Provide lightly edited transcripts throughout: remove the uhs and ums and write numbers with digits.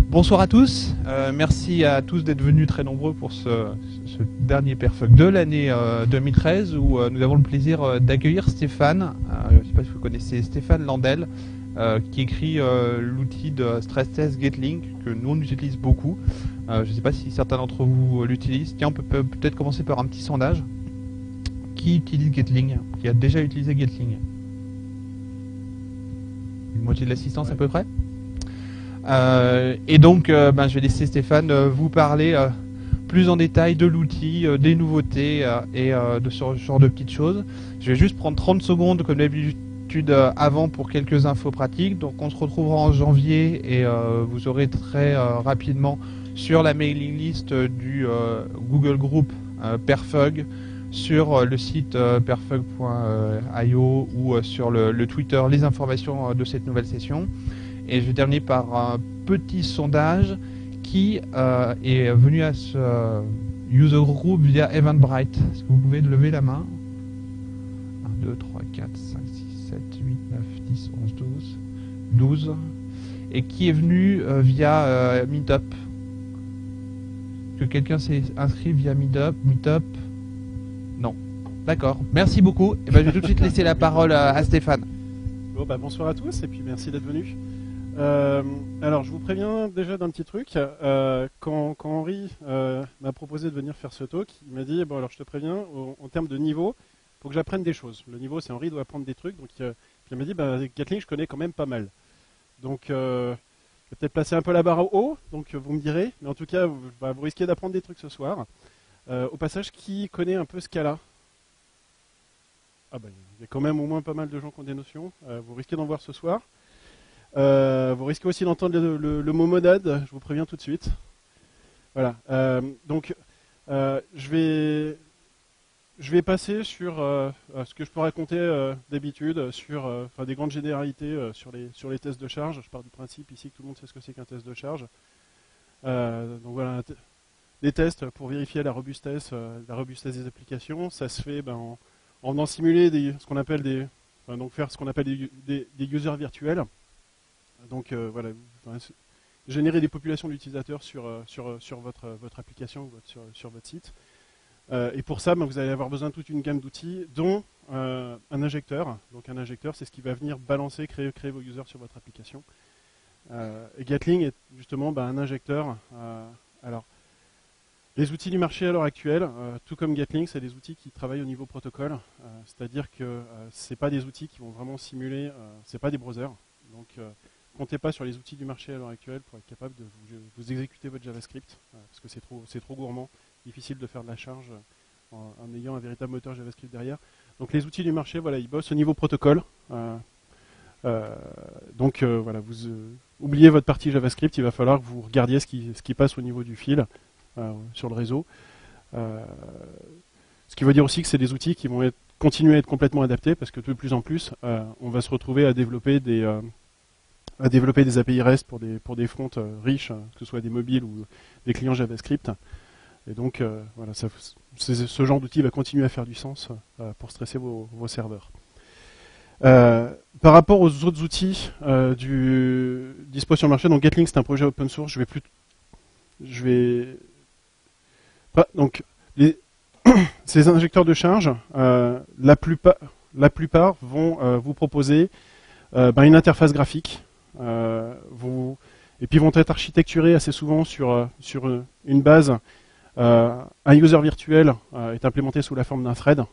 Bonsoir à tous, merci à tous d'être venus très nombreux pour ce dernier Perfug de l'année 2013 où nous avons le plaisir d'accueillir Stéphane, je ne sais pas si vous connaissez Stéphane Landel, qui écrit l'outil de stress test Getlink que nous on utilise beaucoup. Je ne sais pas si certains d'entre vous l'utilisent. Tiens, on peut peut-être commencer par un petit sondage. Qui utilise Getlink? Qui a déjà utilisé Getlink? Une moitié de l'assistance à peu près. Et donc, je vais laisser Stéphane vous parler plus en détail de l'outil, des nouveautés et de ce genre de petites choses. Je vais juste prendre 30 secondes comme d'habitude avant pour quelques infos pratiques. Donc on se retrouvera en janvier et vous aurez très rapidement sur la mailing list du Google Group Perfug, sur le site perfug.io ou sur le Twitter les informations de cette nouvelle session. Et je vais terminer par un petit sondage qui est venu à ce user group via Eventbrite. Est-ce que vous pouvez lever la main? 1, 2, 3, 4, 5, 6, 7, 8, 9, 10, 11, 12. Et qui est venu via Meetup. Que quelqu'un s'est inscrit via Meetup? Non. D'accord. Merci beaucoup. Et je vais tout de suite laisser la parole à Stéphane. Bon, bonsoir à tous et puis merci d'être venus. Alors je vous préviens déjà d'un petit truc. Quand Henri m'a proposé de venir faire ce talk, il m'a dit bon alors je te préviens, en termes de niveau, il faut que j'apprenne des choses. Le niveau c'est Henri doit apprendre des trucs, donc il m'a dit Getlink je connais quand même pas mal. Donc je vais peut-être placer un peu la barre haut, donc vous me direz, mais en tout cas vous risquez d'apprendre des trucs ce soir. Au passage, qui connaît un peu Scala? Il y a quand même au moins pas mal de gens qui ont des notions, vous risquez d'en voir ce soir. Vous risquez aussi d'entendre le mot monade, je vous préviens tout de suite. Voilà. Je vais passer sur ce que je peux raconter d'habitude, sur des grandes généralités sur les tests de charge. Je pars du principe ici que tout le monde sait ce que c'est qu'un test de charge. Donc voilà, des tests pour vérifier la robustesse des applications. Ça se fait en venant simuler faire ce qu'on appelle des users virtuels. Donc voilà, générer des populations d'utilisateurs sur votre application ou sur votre site. Et pour ça, vous allez avoir besoin de toute une gamme d'outils, dont un injecteur. Donc un injecteur, c'est ce qui va venir balancer, créer vos users sur votre application. Et Gatling est justement un injecteur. Alors, les outils du marché à l'heure actuelle, tout comme Gatling, c'est des outils qui travaillent au niveau protocole. C'est-à-dire que ce n'est pas des outils qui vont vraiment simuler, ce n'est pas des browsers. Donc, comptez pas sur les outils du marché à l'heure actuelle pour être capable de vous exécuter votre JavaScript, parce que c'est trop gourmand, difficile de faire de la charge en ayant un véritable moteur JavaScript derrière. Donc les outils du marché, voilà, ils bossent au niveau protocole. Vous oubliez votre partie JavaScript, il va falloir que vous regardiez ce qui passe au niveau du fil sur le réseau. Ce qui veut dire aussi que c'est des outils qui vont continuer à être complètement adaptés, parce que de plus en plus, on va se retrouver à développer des API REST pour des fronts riches, que ce soit des mobiles ou des clients JavaScript. Et donc, ce genre d'outil va continuer à faire du sens pour stresser vos serveurs. Par rapport aux autres outils dispo sur le marché, donc Gatling c'est un projet open source. Ces injecteurs de charge, la plupart vont vous proposer une interface graphique. Et puis vont être architecturés assez souvent sur une base. Un user virtuel est implémenté sous la forme d'un thread,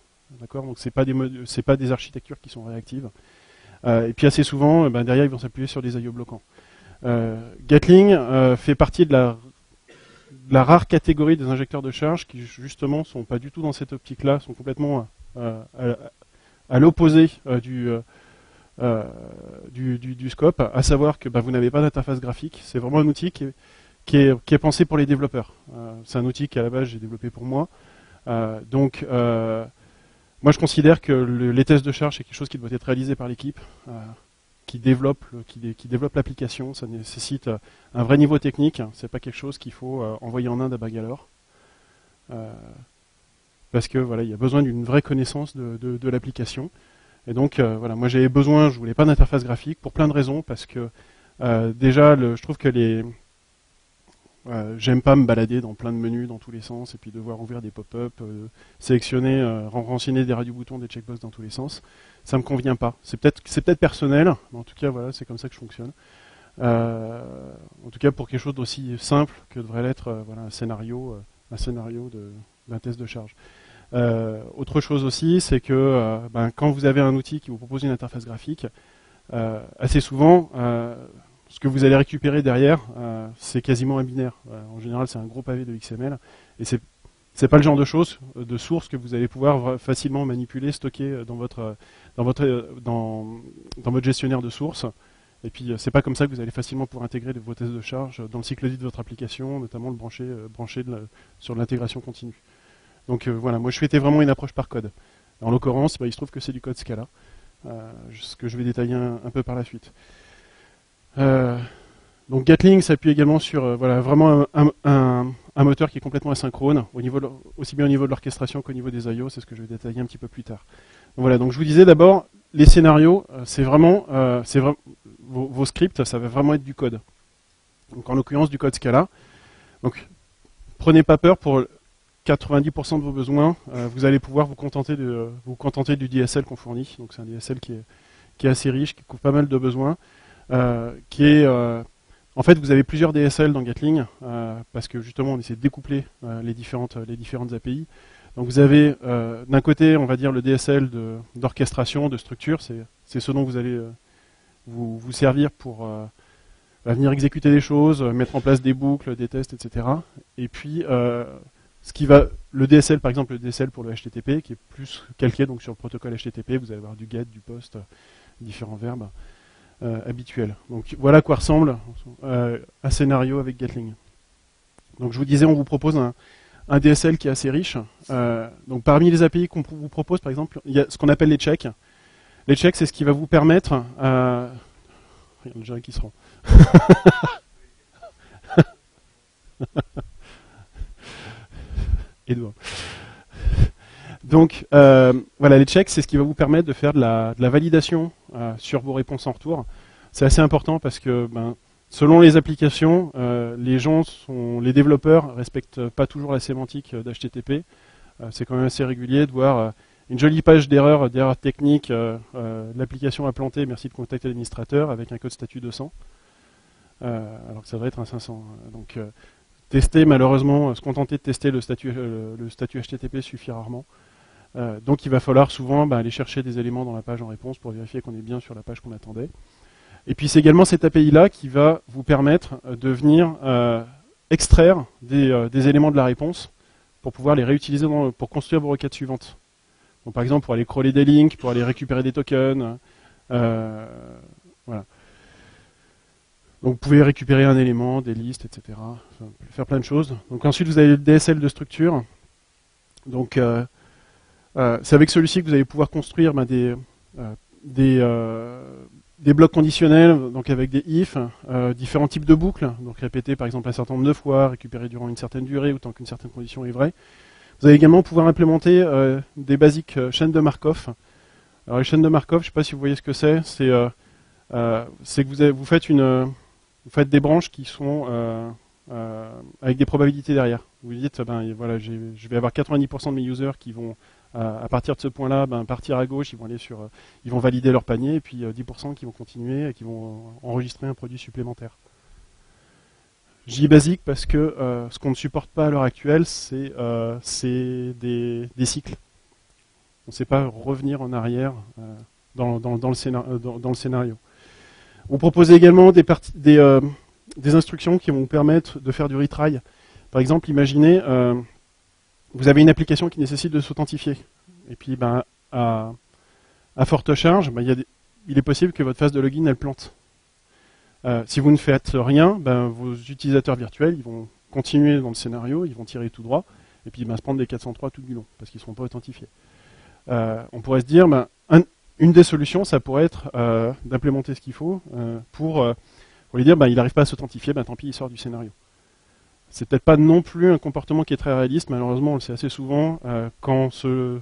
d'accord. Donc c'est pas des architectures qui sont réactives. Et puis assez souvent, derrière ils vont s'appuyer sur des IO bloquants. Gatling fait partie de la rare catégorie des injecteurs de charge qui justement sont pas du tout dans cette optique-là, sont complètement à l'opposé du scope, à savoir que vous n'avez pas d'interface graphique. C'est vraiment un outil qui est pensé pour les développeurs. C'est un outil qui à la base j'ai développé pour moi. Moi je considère que les tests de charge c'est quelque chose qui doit être réalisé par l'équipe qui développe l'application. Ça nécessite un vrai niveau technique. C'est pas quelque chose qu'il faut envoyer en Inde à Bangalore. Parce que il y a besoin d'une vraie connaissance de l'application. Et donc, moi j'avais besoin, je voulais pas d'interface graphique pour plein de raisons, parce que déjà, je trouve que J'aime pas me balader dans plein de menus dans tous les sens et puis devoir ouvrir des pop-up, sélectionner, renseigner des radio-boutons, des checkbox dans tous les sens. Ça me convient pas. C'est peut-être personnel, mais en tout cas voilà, c'est comme ça que je fonctionne. En tout cas pour quelque chose d'aussi simple que devrait l'être voilà, un scénario d'un test de charge. Autre chose aussi, c'est que quand vous avez un outil qui vous propose une interface graphique, assez souvent, ce que vous allez récupérer derrière, c'est quasiment un binaire. En général, c'est un gros pavé de XML, et c'est pas le genre de choses, de sources que vous allez pouvoir facilement manipuler, stocker dans votre gestionnaire de sources. Et puis, c'est pas comme ça que vous allez facilement pouvoir intégrer vos tests de charge dans le cycle de vie de votre application, notamment le brancher sur de l'intégration continue. Donc voilà, moi je souhaitais vraiment une approche par code. En l'occurrence, il se trouve que c'est du code Scala, ce que je vais détailler un peu par la suite. Donc Gatling s'appuie également sur voilà, vraiment un moteur qui est complètement asynchrone, aussi bien au niveau de l'orchestration qu'au niveau des I/O, c'est ce que je vais détailler un petit peu plus tard. Donc voilà, donc je vous disais d'abord, les scénarios, c'est vraiment vos scripts, ça va vraiment être du code. Donc en l'occurrence du code Scala. Donc prenez pas peur pour 90% de vos besoins, vous allez pouvoir vous contenter du DSL qu'on fournit. Donc c'est un DSL qui est assez riche, qui couvre pas mal de besoins, en fait, vous avez plusieurs DSL dans Gatling, parce que justement, on essaie de découpler les différentes API. Donc vous avez d'un côté, on va dire, le DSL d'orchestration, de structure, c'est ce dont vous allez vous servir pour venir exécuter des choses, mettre en place des boucles, des tests, etc. Et puis, le DSL, par exemple, le DSL pour le HTTP, qui est plus calqué donc, sur le protocole HTTP, vous allez avoir du GET, du POST, différents verbes habituels. Donc voilà à quoi ressemble un scénario avec Gatling. Donc je vous disais, on vous propose un DSL qui est assez riche. Donc parmi les API qu'on vous propose, par exemple, il y a ce qu'on appelle les checks. Les checks, c'est ce qui va vous permettre... Regarde le gérant qui se rend. Edouard. Donc voilà, les checks, c'est ce qui va vous permettre de faire de la validation sur vos réponses en retour. C'est assez important parce que selon les applications, les développeurs respectent pas toujours la sémantique d'HTTP. C'est quand même assez régulier de voir une jolie page d'erreur technique, l'application a planté, merci de contacter l'administrateur avec un code statut 200, alors que ça devrait être un 500. Donc tester, malheureusement, se contenter de tester le statut HTTP suffit rarement. Donc il va falloir souvent aller chercher des éléments dans la page en réponse pour vérifier qu'on est bien sur la page qu'on attendait. Et puis c'est également cette API-là qui va vous permettre de venir extraire des éléments de la réponse pour pouvoir les réutiliser pour construire vos requêtes suivantes. Donc, par exemple, pour aller crawler des links, pour aller récupérer des tokens. Voilà. Donc vous pouvez récupérer un élément, des listes, etc. Enfin, faire plein de choses. Donc ensuite vous avez le DSL de structure. Donc c'est avec celui-ci que vous allez pouvoir construire des blocs conditionnels, donc avec des if, différents types de boucles, donc répéter par exemple un certain nombre de fois, récupérer durant une certaine durée ou tant qu'une certaine condition est vraie. Vous allez également pouvoir implémenter des basiques chaînes de Markov. Alors les chaînes de Markov, je ne sais pas si vous voyez ce que c'est. C'est que vous faites des branches qui sont avec des probabilités derrière. Vous dites, voilà, je vais avoir 90% de mes users qui vont à partir de ce point-là, partir à gauche, ils vont valider leur panier, et puis 10% qui vont continuer et qui vont enregistrer un produit supplémentaire. Je dis basique parce que ce qu'on ne supporte pas à l'heure actuelle, c'est des cycles. On ne sait pas revenir en arrière dans le scénario. On propose également des instructions qui vont vous permettre de faire du retry. Par exemple, imaginez, vous avez une application qui nécessite de s'authentifier. Et puis, à forte charge, il est possible que votre phase de login, elle plante. Si vous ne faites rien, vos utilisateurs virtuels, ils vont continuer dans le scénario, ils vont tirer tout droit, et puis se prendre des 403 tout du long, parce qu'ils ne seront pas authentifiés. On pourrait se dire, une des solutions, ça pourrait être d'implémenter ce qu'il faut pour lui dire, il n'arrive pas à s'authentifier, tant pis, il sort du scénario. C'est peut-être pas non plus un comportement qui est très réaliste, malheureusement, on le sait assez souvent, quand le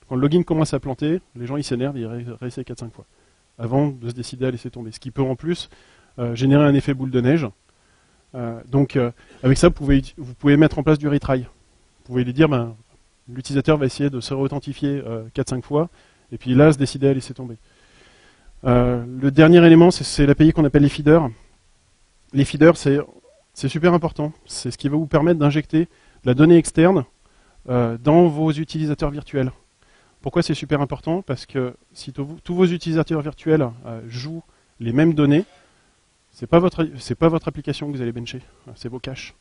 login commence à planter, les gens ils s'énervent et ils réessayent 4-5 fois, avant de se décider à laisser tomber. Ce qui peut en plus générer un effet boule de neige, Donc avec ça, vous pouvez mettre en place du retry. Vous pouvez lui dire, l'utilisateur va essayer de se réauthentifier 4-5 fois, et puis là, se décider à laisser tomber. Le dernier élément, c'est l'API qu'on appelle les feeders. Les feeders, c'est super important. C'est ce qui va vous permettre d'injecter de la donnée externe dans vos utilisateurs virtuels. Pourquoi c'est super important? Parce que si tous vos utilisateurs virtuels jouent les mêmes données, c'est pas votre application que vous allez bencher, c'est vos caches.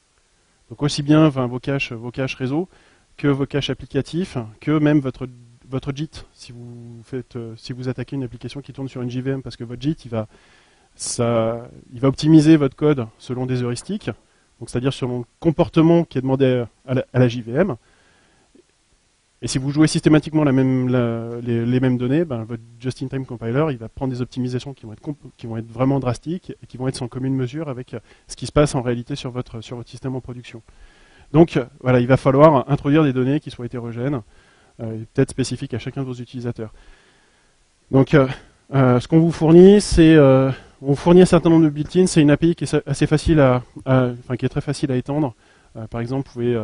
Donc aussi bien vos caches réseau que vos caches applicatifs, que même votre JIT, si vous attaquez une application qui tourne sur une JVM, parce que votre JIT, il va optimiser votre code selon des heuristiques, donc c'est-à-dire selon le comportement qui est demandé à la JVM. Et si vous jouez systématiquement les mêmes données, votre just-in-time compiler, il va prendre des optimisations qui vont être vraiment drastiques et qui vont être sans commune mesure avec ce qui se passe en réalité sur votre système en production. Donc voilà, il va falloir introduire des données qui soient hétérogènes, peut-être spécifiques à chacun de vos utilisateurs. Donc ce qu'on vous fournit, c'est on fournit un certain nombre de built-in, c'est une API qui est assez facile qui est très facile à étendre. Par exemple, vous pouvez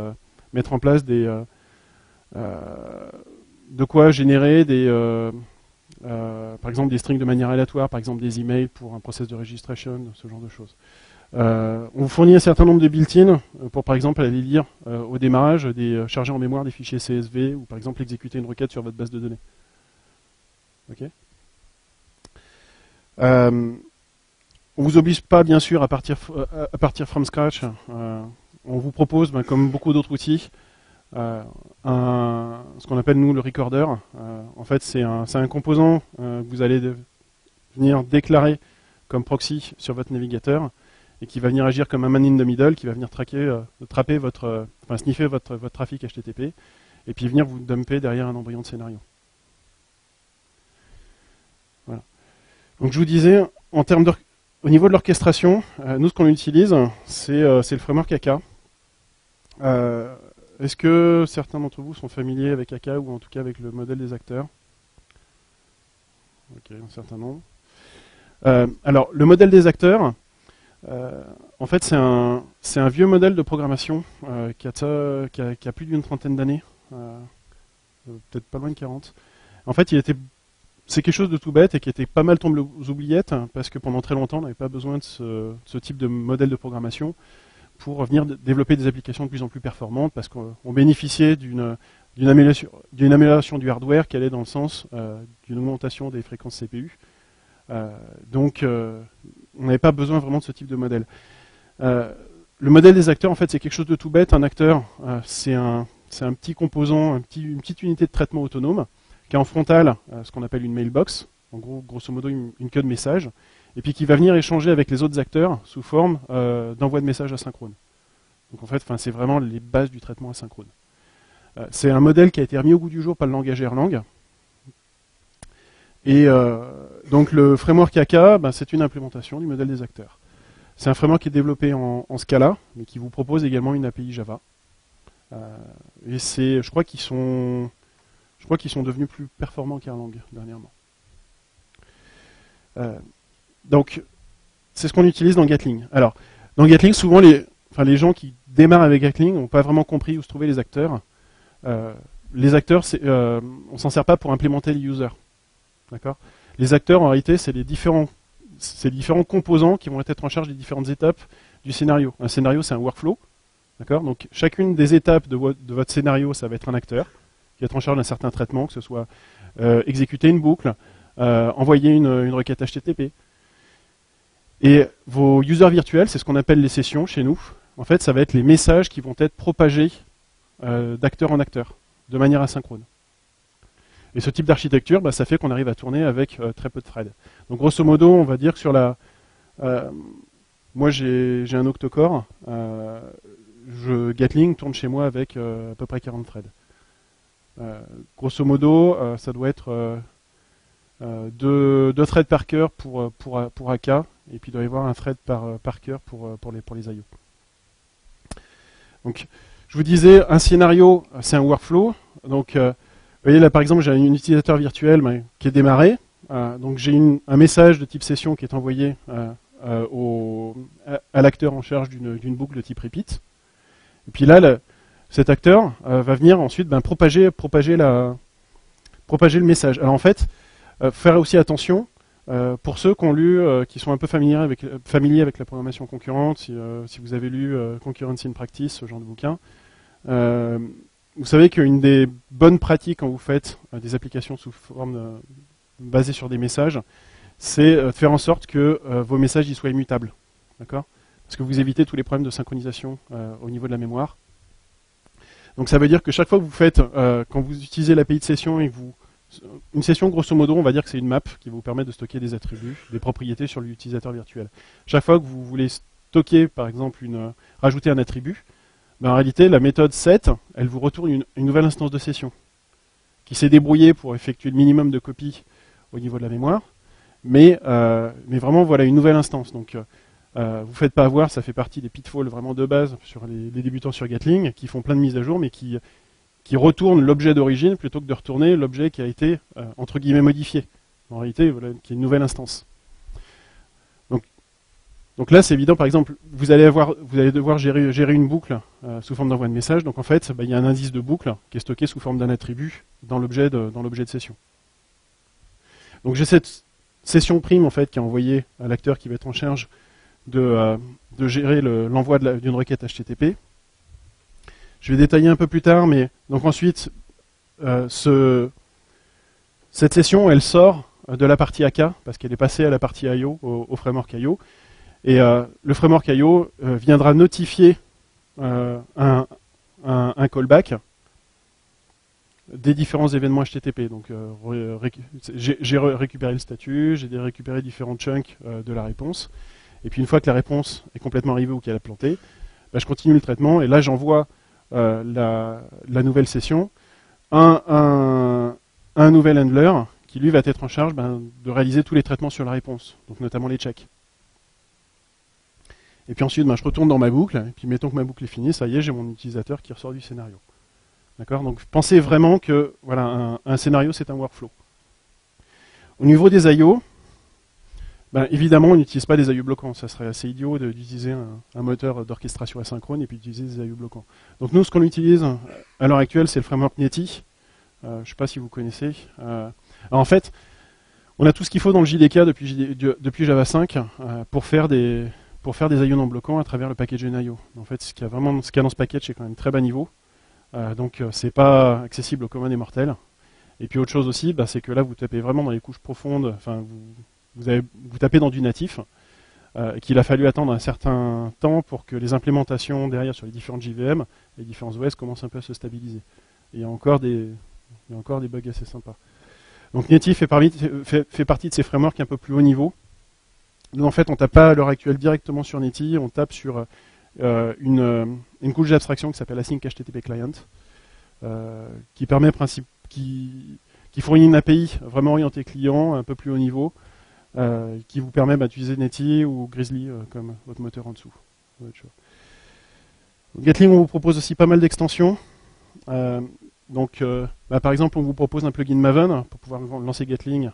mettre en place de quoi générer par exemple des strings de manière aléatoire, par exemple des emails pour un process de registration, ce genre de choses. On vous fournit un certain nombre de built-in pour par exemple aller lire au démarrage, charger en mémoire des fichiers CSV ou par exemple exécuter une requête sur votre base de données. Okay. On vous oblige pas bien sûr à partir from scratch. On vous propose, comme beaucoup d'autres outils, ce qu'on appelle nous le recorder. En fait, c'est un composant que vous allez venir déclarer comme proxy sur votre navigateur et qui va venir agir comme un man in the middle, qui va venir sniffer votre trafic HTTP et puis venir vous dumper derrière un embryon de scénario. Voilà. Donc je vous disais, au niveau de l'orchestration, nous ce qu'on utilise, c'est le framework AK. Est-ce que certains d'entre vous sont familiers avec AK ou en tout cas avec le modèle des acteurs? Ok, un certain nombre. Alors, le modèle des acteurs, en fait, c'est un vieux modèle de programmation qui a plus d'une trentaine d'années, peut-être pas loin de 40. En fait, c'est quelque chose de tout bête et qui était pas mal tombé aux oubliettes parce que pendant très longtemps, on n'avait pas besoin de ce type de modèle de programmation pour venir développer des applications de plus en plus performantes parce qu'on bénéficiait d'une amélioration du hardware qui allait dans le sens d'une augmentation des fréquences CPU. Donc, on n'avait pas besoin vraiment de ce type de modèle. Le modèle des acteurs, en fait, c'est quelque chose de tout bête. Un acteur, c'est un petit composant, une petite unité de traitement autonome qui a en frontal ce qu'on appelle une mailbox, en gros, grosso modo une queue de message, et puis qui va venir échanger avec les autres acteurs sous forme d'envoi de messages asynchrone. Donc en fait, c'est vraiment les bases du traitement asynchrone. C'est un modèle qui a été remis au goût du jour par le langage Erlang. Et donc le framework AK, c'est une implémentation du modèle des acteurs. C'est un framework qui est développé en Scala, mais qui vous propose également une API Java. Et je crois qu'ils sont devenus plus performants qu'Erlang dernièrement. Donc, c'est ce qu'on utilise dans Gatling. Alors, dans Gatling, souvent, les gens qui démarrent avec Gatling n'ont pas vraiment compris où se trouvaient les acteurs. Les acteurs, on s'en sert pas pour implémenter les users. D'accord ? Les acteurs, en réalité, c'est les différents composants qui vont être en charge des différentes étapes du scénario. Un scénario, c'est un workflow. D'accord ? Donc, chacune des étapes de votre scénario, ça va être un acteur qui va être en charge d'un certain traitement, que ce soit exécuter une boucle, envoyer une requête HTTP. Et vos users virtuels, c'est ce qu'on appelle les sessions chez nous. En fait, ça va être les messages qui vont être propagés d'acteur en acteur, de manière asynchrone. Et ce type d'architecture, ça fait qu'on arrive à tourner avec très peu de threads. Donc grosso modo, on va dire que sur moi j'ai un octocore, Gatling tourne chez moi avec à peu près 40 threads. Grosso modo, ça doit être deux threads par cœur pour AK, et puis il doit y avoir un thread par cœur pour les IO. Donc, je vous disais, un scénario, c'est un workflow. Donc, vous voyez là, par exemple, j'ai un utilisateur virtuel qui est démarré. Donc, j'ai un message de type session qui est envoyé à l'acteur en charge d'une boucle de type repeat. Et puis là, cet acteur va venir ensuite propager le message. Alors en fait, faire aussi attention pour ceux qui ont lu, qui sont un peu familiers avec la programmation concurrente, si vous avez lu Concurrency in Practice, ce genre de bouquin, vous savez qu'une des bonnes pratiques quand vous faites des applications sous forme basées sur des messages, c'est de faire en sorte que vos messages y soient immutables. D'accord ? Parce que vous évitez tous les problèmes de synchronisation au niveau de la mémoire. Donc ça veut dire que chaque fois que vous faites, quand vous utilisez l'API de session et que une session, grosso modo, on va dire que c'est une map qui vous permet de stocker des attributs, des propriétés sur l'utilisateur virtuel. Chaque fois que vous voulez stocker, par exemple, rajouter un attribut, en réalité, la méthode set, elle vous retourne une nouvelle instance de session qui s'est débrouillée pour effectuer le minimum de copies au niveau de la mémoire, mais vraiment, voilà, une nouvelle instance. Donc, vous faites pas avoir, ça fait partie des pitfalls vraiment de base sur les débutants sur Gatling, qui font plein de mises à jour, mais qui retournent l'objet d'origine plutôt que de retourner l'objet qui a été, entre guillemets, modifié. En réalité, voilà, qui est une nouvelle instance. Donc là, c'est évident, par exemple, vous allez devoir gérer une boucle sous forme d'envoi de message. Donc en fait, il y a un indice de boucle qui est stocké sous forme d'un attribut dans l'objet de session. Donc j'ai cette session prime en fait qui est envoyée à l'acteur qui va être en charge de gérer l'envoi d'une requête HTTP. Je vais détailler un peu plus tard, mais donc ensuite, cette session, elle sort de la partie AK, parce qu'elle est passée à la partie IO, au framework IO. Et le framework IO viendra notifier un callback des différents événements HTTP. Donc j'ai récupéré le statut, j'ai récupéré différents chunks de la réponse. Et puis une fois que la réponse est complètement arrivée ou qu'elle a planté, je continue le traitement et là j'envoie la nouvelle session un nouvel handler qui lui va être en charge de réaliser tous les traitements sur la réponse, donc notamment les checks. Et puis ensuite, je retourne dans ma boucle, et puis mettons que ma boucle est finie, ça y est, j'ai mon utilisateur qui ressort du scénario. D'accord ? Donc pensez vraiment que voilà, un scénario, c'est un workflow. Au niveau des I/O, évidemment, on n'utilise pas des I/O bloquants. Ça serait assez idiot d'utiliser un moteur d'orchestration asynchrone et puis d'utiliser des I/O bloquants. Donc nous, ce qu'on utilise à l'heure actuelle, c'est le framework Netty. Je ne sais pas si vous connaissez. Alors, en fait, on a tout ce qu'il faut dans le JDK depuis Java 5 pour faire des I/O non bloquants à travers le package NIO. En fait, ce qu'il y a dans ce package, c'est quand même très bas niveau. Donc, c'est pas accessible aux communs des mortels. Et puis, autre chose aussi, c'est que là, vous tapez vraiment dans les couches profondes. Enfin, vous tapez dans du natif. Qu'il a fallu attendre un certain temps pour que les implémentations derrière sur les différentes JVM, les différents OS commencent un peu à se stabiliser. Et il y a encore des bugs assez sympas. Donc Netty fait partie de ces frameworks un peu plus haut niveau. Nous, en fait, on ne tape pas à l'heure actuelle directement sur Netty, on tape sur une couche d'abstraction qui s'appelle Async HTTP Client, qui permet qui fournit une API vraiment orientée client, un peu plus haut niveau, qui vous permet d'utiliser Netty ou Grizzly comme votre moteur en dessous. Gatling, on vous propose aussi pas mal d'extensions. Donc, par exemple, on vous propose un plugin Maven pour pouvoir lancer Gatling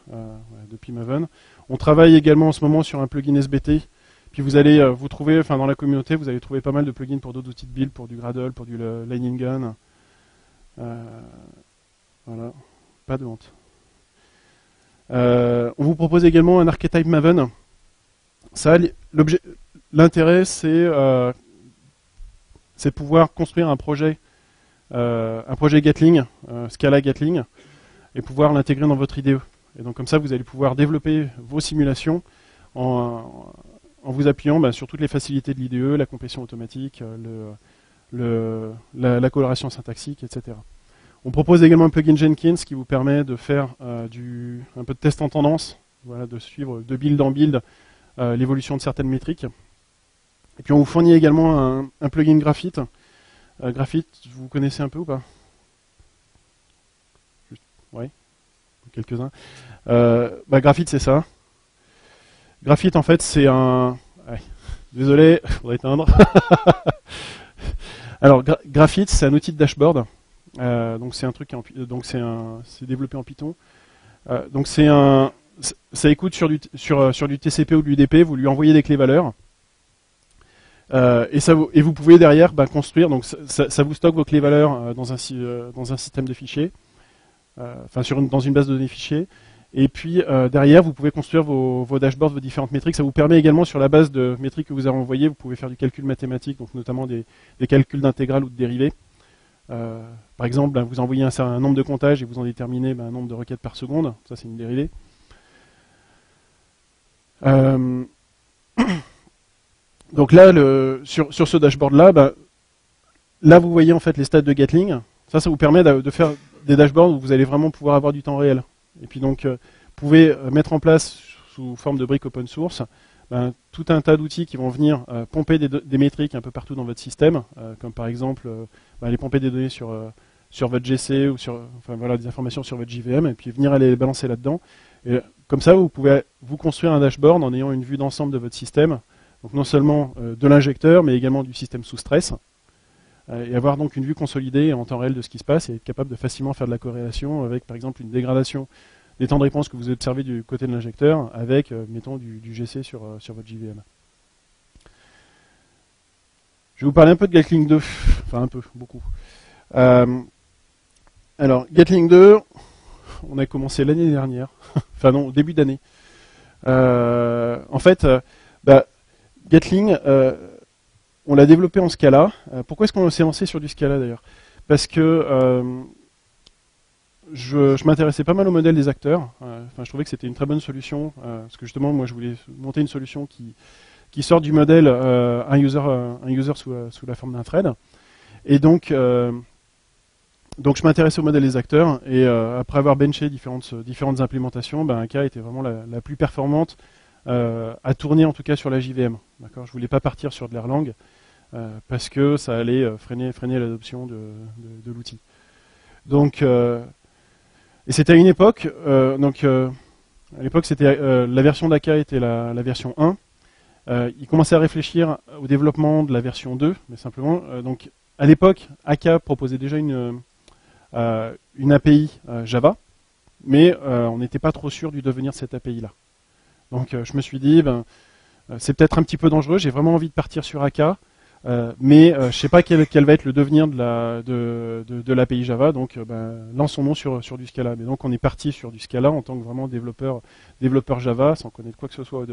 depuis Maven. On travaille également en ce moment sur un plugin SBT. Puis vous allez vous trouver, dans la communauté, vous allez trouver pas mal de plugins pour d'autres outils de build, pour du Gradle, pour du Lightning Gun. Voilà, pas de honte. On vous propose également un archetype Maven. Ça, l'intérêt, c'est de pouvoir construire un projet Gatling, Scala Gatling, et pouvoir l'intégrer dans votre IDE. Et donc comme ça, vous allez pouvoir développer vos simulations en vous appuyant sur toutes les facilités de l'IDE, la compression automatique, la coloration syntaxique, etc. On propose également un plugin Jenkins qui vous permet de faire un peu de test en tendance, de suivre de build en build l'évolution de certaines métriques. Et puis on vous fournit également un plugin Graphite. Graphite, vous connaissez un peu ou pas? Oui, quelques-uns. Graphite, c'est ça. Graphite, en fait, c'est un... Ouais, désolé, il faudrait éteindre. Alors, Graphite, c'est un outil de dashboard. Donc, c'est un truc c'est développé en Python. Donc, c'est un ça écoute sur du TCP ou de l'UDP, vous lui envoyez des clés valeurs. Et vous pouvez derrière construire, donc ça vous stocke vos clés valeurs dans un système de fichiers, dans une base de données fichiers. Et puis derrière, vous pouvez construire vos dashboards, vos différentes métriques. Ça vous permet également, sur la base de métriques que vous avez envoyées, vous pouvez faire du calcul mathématique, donc notamment des calculs d'intégrales ou de dérivées. Par exemple, vous envoyez un nombre de comptages et vous en déterminez un nombre de requêtes par seconde. Ça, c'est une dérivée. Donc là, sur ce dashboard-là, là, vous voyez en fait les stats de Gatling. Ça vous permet de faire des dashboards où vous allez vraiment pouvoir avoir du temps réel. Et puis donc, vous pouvez mettre en place, sous forme de briques open source, tout un tas d'outils qui vont venir pomper des métriques un peu partout dans votre système, comme par exemple aller pomper des données sur votre GC ou des informations sur votre JVM, et puis venir aller les balancer là-dedans. Et comme ça, vous pouvez vous construire un dashboard en ayant une vue d'ensemble de votre système, donc non seulement de l'injecteur, mais également du système sous stress, et avoir donc une vue consolidée en temps réel de ce qui se passe, et être capable de facilement faire de la corrélation avec, par exemple, une dégradation des temps de réponse que vous observez du côté de l'injecteur avec, mettons, du GC sur votre JVM. Je vais vous parler un peu de Gatling 2, enfin un peu, beaucoup. Alors, Gatling 2, on a commencé l'année dernière, enfin non, au début d'année. En fait, Gatling, on l'a développé en Scala. Pourquoi est-ce qu'on s'est lancé sur du Scala d'ailleurs? Parce que je m'intéressais pas mal au modèle des acteurs. Je trouvais que c'était une très bonne solution. Parce que justement, moi, je voulais monter une solution qui sort du modèle un user sous la forme d'un thread. Et donc je m'intéressais au modèle des acteurs. Et après avoir benché différentes implémentations, AK était vraiment la plus performante à tourner en tout cas sur la JVM. D'accord, je voulais pas partir sur de l'Erlang parce que ça allait freiner l'adoption de l'outil. Donc et c'était à une époque, à l'époque c'était la version d'AK était la version 1. Il commençait à réfléchir au développement de la version 2, mais simplement. Donc à l'époque, AK proposait déjà une API Java, mais on n'était pas trop sûr du devenir de cette API-là. Donc je me suis dit, c'est peut-être un petit peu dangereux, j'ai vraiment envie de partir sur AK, mais je ne sais pas quel va être le devenir de l'API Java, donc lançons-nous sur du Scala. Mais donc on est parti sur du Scala en tant que vraiment développeur Java, sans connaître quoi que ce soit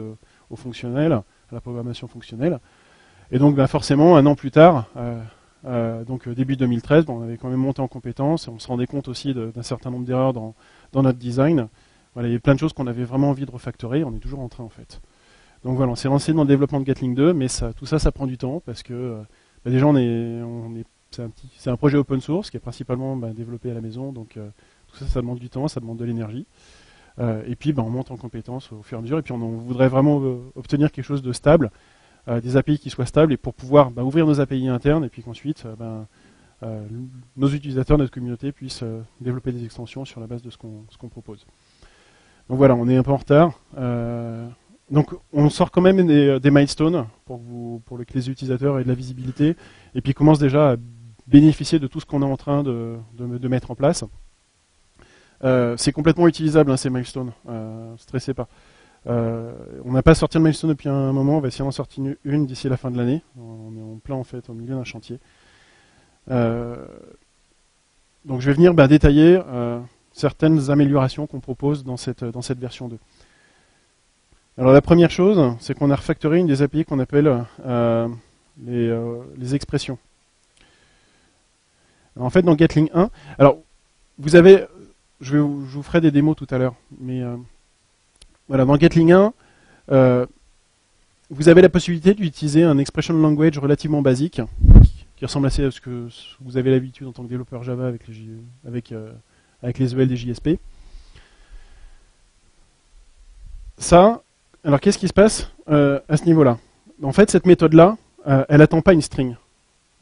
au fonctionnel, à la programmation fonctionnelle. Et donc forcément, un an plus tard, donc début 2013, on avait quand même monté en compétences, et on se rendait compte aussi d'un certain nombre d'erreurs dans notre design. Voilà, il y a plein de choses qu'on avait vraiment envie de refactorer, on est toujours en train en fait. Donc voilà, on s'est lancé dans le développement de Gatling 2, mais tout ça prend du temps parce que déjà c'est un projet open source qui est principalement développé à la maison, donc tout ça demande du temps, ça demande de l'énergie. Et puis on monte en compétences au fur et à mesure, et puis on voudrait vraiment obtenir quelque chose de stable, des API qui soient stables, et pour pouvoir ouvrir nos API internes, et puis qu'ensuite nos utilisateurs, notre communauté puissent développer des extensions sur la base de ce qu'on propose. Donc voilà, on est un peu en retard. Donc on sort quand même des milestones pour que les utilisateurs aient de la visibilité, et puis commence déjà à bénéficier de tout ce qu'on est en train de mettre en place. C'est complètement utilisable ces milestones, stressez pas. On n'a pas sorti de milestone depuis un moment, on va essayer d'en sortir une d'ici la fin de l'année. On est en plein en fait au milieu d'un chantier. Donc je vais venir détailler certaines améliorations qu'on propose dans cette version 2. Alors la première chose, c'est qu'on a refactoré une des API qu'on appelle les expressions. Alors, en fait, dans Gatling 1, alors vous avez, je vous ferai des démos tout à l'heure, mais voilà, dans Gatling 1, vous avez la possibilité d'utiliser un expression language relativement basique, qui ressemble assez à ce que vous avez l'habitude en tant que développeur Java avec les EL des JSP. Ça, alors qu'est-ce qui se passe à ce niveau-là? En fait, cette méthode-là, elle n'attend pas une string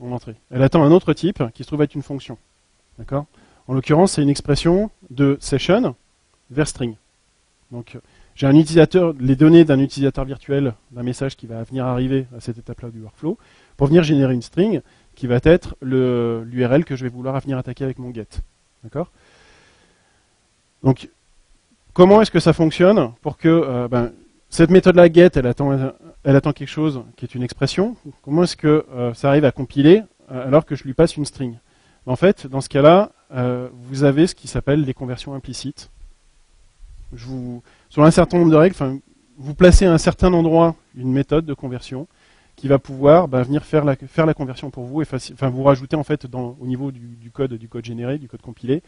en entrée. Elle attend un autre type qui se trouve être une fonction. D'accord? En l'occurrence, c'est une expression de session vers string. Donc, j'ai un utilisateur, les données d'un utilisateur virtuel, d'un message qui va venir arriver à cette étape-là du workflow, pour venir générer une string qui va être l'URL que je vais vouloir venir attaquer avec mon get. D'accord? Donc, comment est-ce que ça fonctionne pour que cette méthode-là get, elle attend quelque chose qui est une expression. Comment est-ce que ça arrive à compiler alors que je lui passe une string? En fait, dans ce cas-là, vous avez ce qui s'appelle les conversions implicites. Sur un certain nombre de règles, vous placez à un certain endroit une méthode de conversion qui va pouvoir venir faire la conversion pour vous et vous rajoutez en fait au niveau du code généré, du code compilé,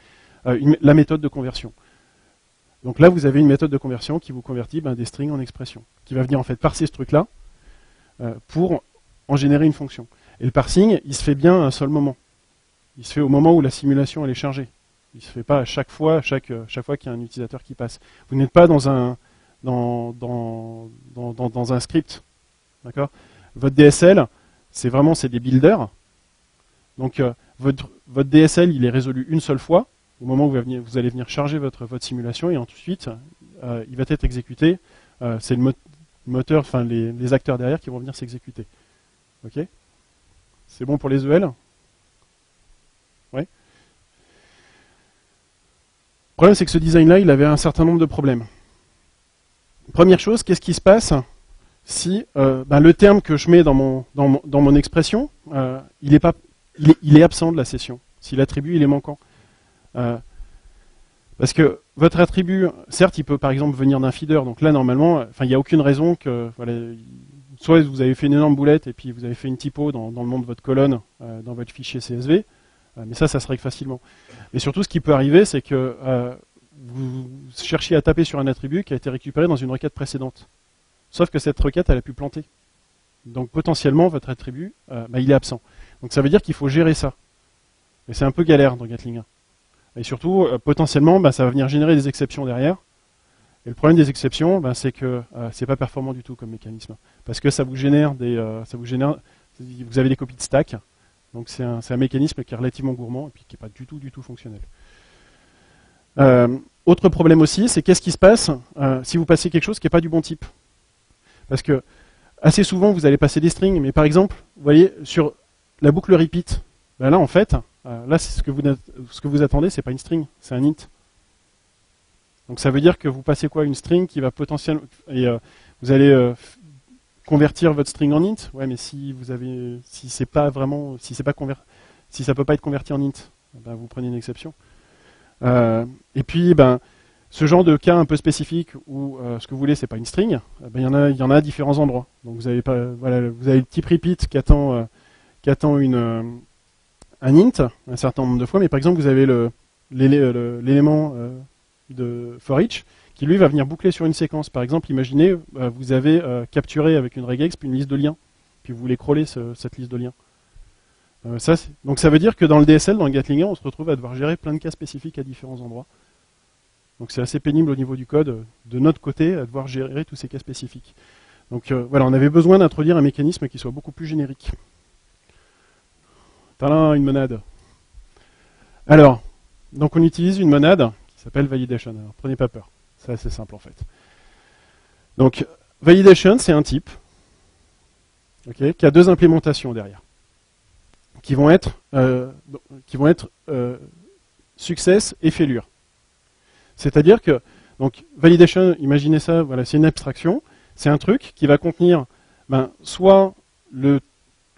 la méthode de conversion. Donc là, vous avez une méthode de conversion qui vous convertit des strings en expressions, qui va venir en fait parser ce truc-là pour en générer une fonction. Et le parsing, il se fait bien à un seul moment. Il se fait au moment où la simulation elle est chargée. Il ne se fait pas à chaque fois qu'il y a un utilisateur qui passe. Vous n'êtes pas dans un script. D'accord ? Votre DSL, c'est des builders. Donc votre DSL, il est résolu une seule fois, au moment où vous allez venir charger votre simulation, et ensuite, il va être exécuté. C'est le moteur, les acteurs derrière qui vont venir s'exécuter. Ok ? C'est bon pour les EL ? Ouais. Le problème, c'est que ce design-là, il avait un certain nombre de problèmes. Première chose, qu'est-ce qui se passe si le terme que je mets dans mon expression, il est absent de la session, si l'attribut il est manquant. Parce que votre attribut, certes, il peut par exemple venir d'un feeder, donc là normalement, il n'y a aucune raison que, soit vous avez fait une énorme boulette et puis vous avez fait une typo dans le nom de votre colonne, dans votre fichier CSV, mais ça se règle facilement. Mais surtout, ce qui peut arriver, c'est que vous cherchiez à taper sur un attribut qui a été récupéré dans une requête précédente. Sauf que cette requête, elle a pu planter. Donc potentiellement, votre attribut, il est absent. Donc ça veut dire qu'il faut gérer ça. Et c'est un peu galère dans Gatling 1. Et surtout, potentiellement, ça va venir générer des exceptions derrière. Et le problème des exceptions, c'est que c'est pas performant du tout comme mécanisme. Parce que ça vous génère vous avez des copies de stack. Donc c'est un mécanisme qui est relativement gourmand et puis qui n'est pas du tout fonctionnel. Autre problème aussi, c'est qu'est-ce qui se passe si vous passez quelque chose qui n'est pas du bon type. Parce que assez souvent, vous allez passer des strings, mais par exemple, vous voyez, sur la boucle repeat, là en fait, c'est ce que vous attendez, c'est pas une string, c'est un int. Donc ça veut dire que vous passez quoi? Une string qui va potentiellement... Et vous allez convertir votre string en int. Ouais, mais si ça peut pas être converti en int, vous prenez une exception. Et puis, ce genre de cas un peu spécifique où ce que vous voulez, c'est pas une string, il y en a à différents endroits. Donc vous avez le type repeat qui attend un int un certain nombre de fois, mais par exemple vous avez l'élément de for each qui lui va venir boucler sur une séquence. Par exemple, imaginez vous avez capturé avec une regexp une liste de liens, puis vous voulez crawler cette liste de liens. Donc ça veut dire que dans le DSL, dans le Gatling 1, on se retrouve à devoir gérer plein de cas spécifiques à différents endroits. Donc c'est assez pénible au niveau du code, de notre côté, à devoir gérer tous ces cas spécifiques. Donc on avait besoin d'introduire un mécanisme qui soit beaucoup plus générique. Talin, une monade. Alors, donc on utilise une monade qui s'appelle validation. Alors prenez pas peur, c'est assez simple en fait. Donc validation, c'est un type qui a deux implémentations derrière, qui vont être success et failure. C'est-à-dire que, donc, validation, imaginez ça, c'est une abstraction, c'est un truc qui va contenir soit le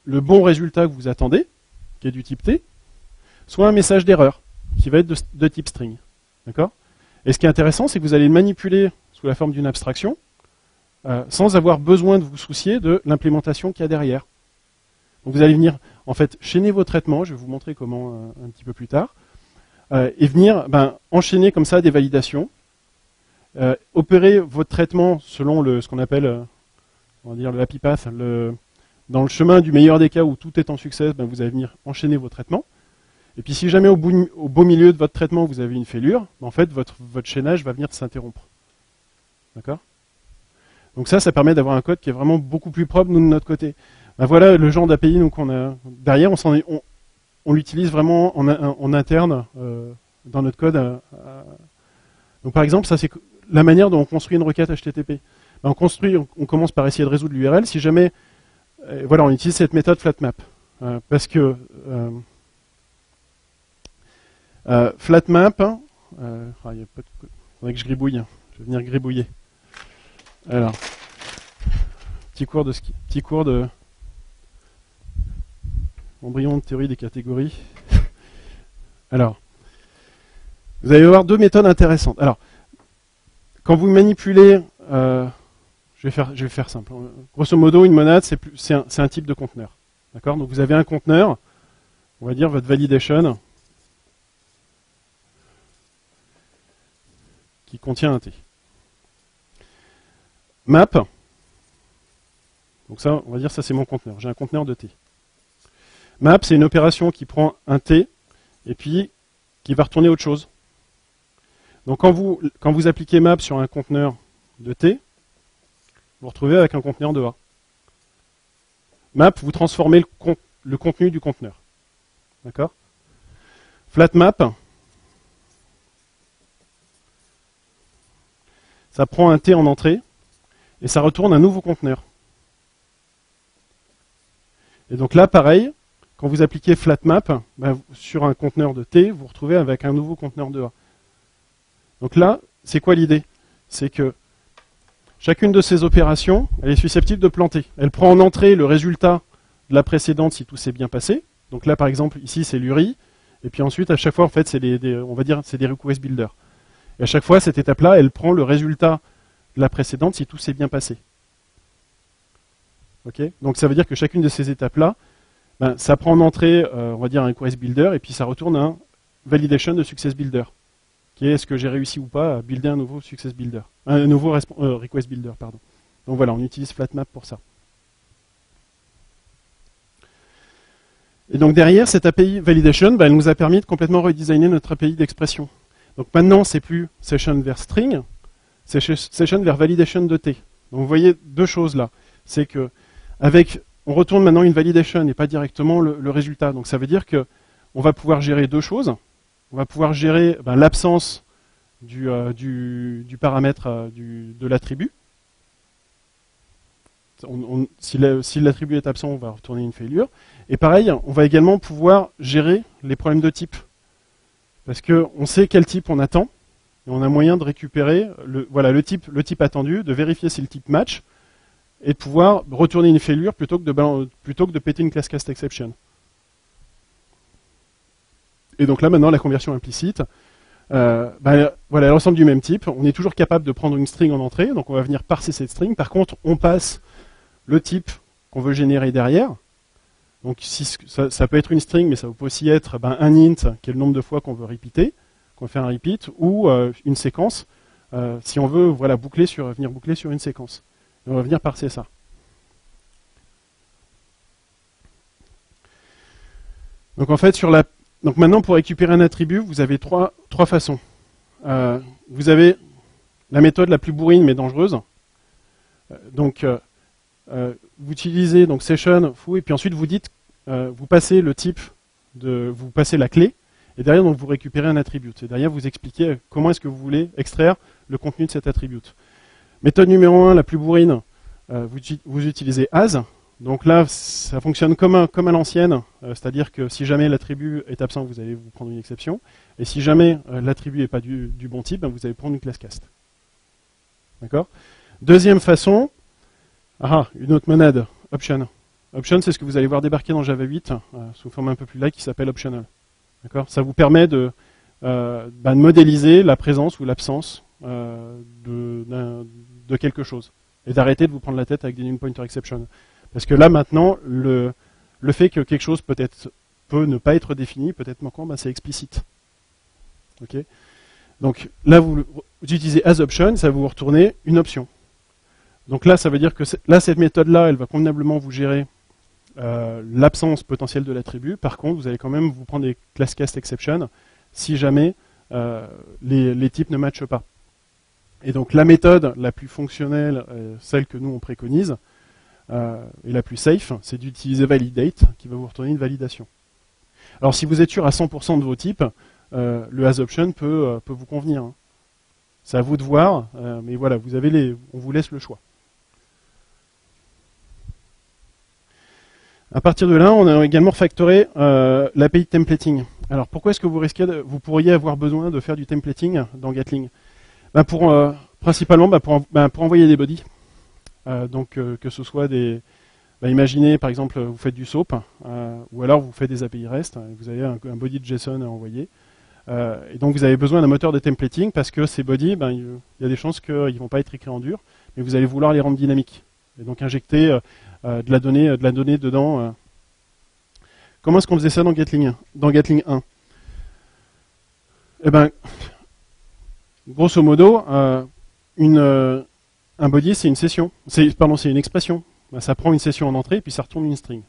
bon résultat que vous attendez, qui est du type T, soit un message d'erreur, qui va être de type string. D'accord ? Et ce qui est intéressant, c'est que vous allez le manipuler sous la forme d'une abstraction, sans avoir besoin de vous soucier de l'implémentation qu'il y a derrière. Donc vous allez venir, en fait, chaîner vos traitements, je vais vous montrer comment un petit peu plus tard, et venir enchaîner comme ça des validations, opérer votre traitement selon ce qu'on appelle on va dire le happy path, dans le chemin du meilleur des cas où tout est en succès, vous allez venir enchaîner vos traitements. Et puis si jamais au beau milieu de votre traitement vous avez une fêlure, en fait votre chaînage va venir s'interrompre. D'accord ? Donc ça permet d'avoir un code qui est vraiment beaucoup plus propre, nous de notre côté. Voilà le genre d'API qu'on a derrière, on l'utilise vraiment en interne dans notre code. Donc par exemple, ça c'est la manière dont on construit une requête HTTP. On commence par essayer de résoudre l'URL. Si jamais, on utilise cette méthode flatmap parce que flatmap, Faudrait que je gribouille. Je vais venir gribouiller. Alors, petit cours de embryon de théorie des catégories. Alors, vous allez voir deux méthodes intéressantes. Alors, quand vous manipulez, je vais faire simple. Grosso modo, une monade, c'est un type de conteneur. D'accord? Donc vous avez un conteneur, on va dire votre validation, qui contient un T. Map, donc ça, on va dire ça c'est mon conteneur. J'ai un conteneur de T. Map, c'est une opération qui prend un T et puis qui va retourner autre chose. Donc quand vous appliquez map sur un conteneur de T, vous vous retrouvez avec un conteneur de A. Map, vous transformez le contenu du conteneur. D'accord? Flat map, ça prend un T en entrée et ça retourne un nouveau conteneur. Et donc là, pareil, quand vous appliquez flat map, ben, sur un conteneur de T, vous vous retrouvez avec un nouveau conteneur de A. Donc là, c'est quoi l'idée? C'est que chacune de ces opérations, elle est susceptible de planter. Elle prend en entrée le résultat de la précédente si tout s'est bien passé. Donc là, par exemple, ici, c'est l'URI. Et puis ensuite, à chaque fois, en fait, c'est on va dire, c'est des request builders. Et à chaque fois, cette étape-là, elle prend le résultat de la précédente si tout s'est bien passé. Okay? Donc ça veut dire que chacune de ces étapes-là, ben, ça prend en entrée, on va dire, un request builder, et puis ça retourne un validation de success builder. Qui est, est-ce que j'ai réussi ou pas à builder un nouveau success builder, un nouveau request builder, pardon. Donc voilà, on utilise FlatMap pour ça. Et donc derrière, cette API validation, ben, elle nous a permis de complètement redesigner notre API d'expression. Donc maintenant, c'est plus session vers string, c'est session vers validation de T. Donc vous voyez deux choses là. C'est que on retourne maintenant une validation et pas directement le résultat. Donc ça veut dire que on va pouvoir gérer deux choses. On va pouvoir gérer l'absence du paramètre de l'attribut. Si l'attribut est absent, on va retourner une failure. Et pareil, on va également pouvoir gérer les problèmes de type. Parce qu'on sait quel type on attend, et on a moyen de récupérer le type attendu, de vérifier si le type match, et de pouvoir retourner une failure plutôt que de péter une class cast exception. Et donc là, maintenant, la conversion implicite, voilà, elle ressemble du même type. On est toujours capable de prendre une string en entrée, donc on va venir parser cette string. Par contre, on passe le type qu'on veut générer derrière. Donc ça peut être une string, mais ça peut aussi être un int, qui est le nombre de fois qu'on veut repeater, qu'on fait un repeat, ou une séquence, si on veut venir boucler sur une séquence. Et on va venir parser ça. Donc en fait, donc maintenant, pour récupérer un attribut, vous avez trois façons. Vous avez la méthode la plus bourrine mais dangereuse. Donc vous utilisez donc session foo et puis ensuite vous dites, vous passez le type vous passez la clé et derrière donc vous récupérez un attribut. Et derrière vous expliquez comment est-ce que vous voulez extraire le contenu de cet attribut. Méthode numéro 1, la plus bourrine, vous utilisez as. Donc là, ça fonctionne comme à l'ancienne, c'est-à-dire que si jamais l'attribut est absent, vous allez vous prendre une exception. Et si jamais l'attribut n'est pas du bon type, vous allez prendre une class cast. D'accord? Deuxième façon, une autre monade, option. Option, c'est ce que vous allez voir débarquer dans Java 8, sous forme un peu plus light, qui s'appelle optional. D'accord? Ça vous permet de modéliser la présence ou l'absence de quelque chose. Et d'arrêter de vous prendre la tête avec des null pointer exception. Parce que là, maintenant, le fait que quelque chose peut ne pas être défini, peut-être manquant, c'est explicite. Okay? Donc là, vous utilisez asOption, ça va vous retourner une option. Donc là, ça veut dire que cette méthode-là, elle va convenablement vous gérer l'absence potentielle de l'attribut. Par contre, vous allez quand même vous prendre des class cast exception si jamais les types ne matchent pas. Et donc la méthode la plus fonctionnelle, celle que nous on préconise, et la plus safe, c'est d'utiliser validate, qui va vous retourner une validation. Alors si vous êtes sûr à 100% de vos types, le asOption peut vous convenir. Hein. C'est à vous de voir, mais voilà, on vous laisse le choix. À partir de là, on a également refactoré l'API de templating. Alors pourquoi est-ce que vous pourriez avoir besoin de faire du templating dans Gatling? Principalement pour envoyer des bodies. Donc que ce soit des... imaginez par exemple vous faites du SOAP, ou alors vous faites des API REST, vous avez un body de JSON à envoyer. Et donc vous avez besoin d'un moteur de templating parce que ces bodies, il y a des chances qu'ils ne vont pas être écrits en dur, mais vous allez vouloir les rendre dynamiques. Et donc injecter de la donnée dedans. Comment est-ce qu'on faisait ça dans Gatling 1? Eh ben, grosso modo, un body c'est une session, c'est une expression. Ça prend une session en entrée et puis ça retourne une string.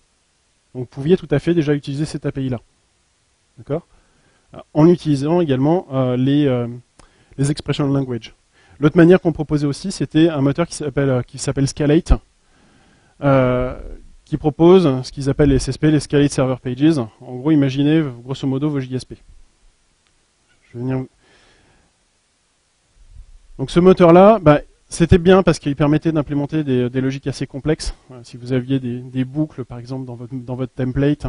Donc vous pouviez tout à fait déjà utiliser cette API-là. D'accord? En utilisant également les expression language. L'autre manière qu'on proposait aussi, c'était un moteur qui s'appelle Scalate, qui propose ce qu'ils appellent les SSP, les Scalate Server Pages. En gros, imaginez grosso modo vos JSP. Je vais venir... Donc ce moteur-là, c'était bien parce qu'il permettait d'implémenter des logiques assez complexes. Si vous aviez des boucles, par exemple, dans votre template,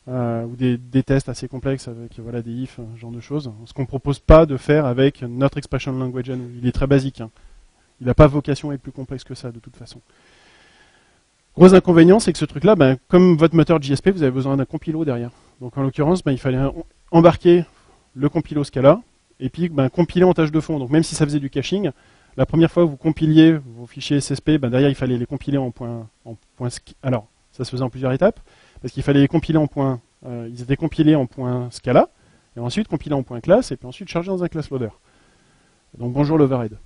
ou des tests assez complexes avec des ifs, ce genre de choses. Ce qu'on ne propose pas de faire avec notre expression language. Il est très basique. Il n'a pas vocation à être plus complexe que ça, de toute façon. Gros inconvénient, c'est que ce truc-là, comme votre moteur JSP, vous avez besoin d'un compilo derrière. Donc en l'occurrence, il fallait embarquer le compilo Scala, et puis compiler en tâche de fond. Donc même si ça faisait du caching, la première fois que vous compiliez vos fichiers SSP, derrière il fallait les compiler en point. Alors, ça se faisait en plusieurs étapes, parce qu'il fallait les compiler en point. Ils étaient compilés en point Scala, et ensuite compilés en point class, et puis ensuite chargés dans un class loader. Donc bonjour l'overhead.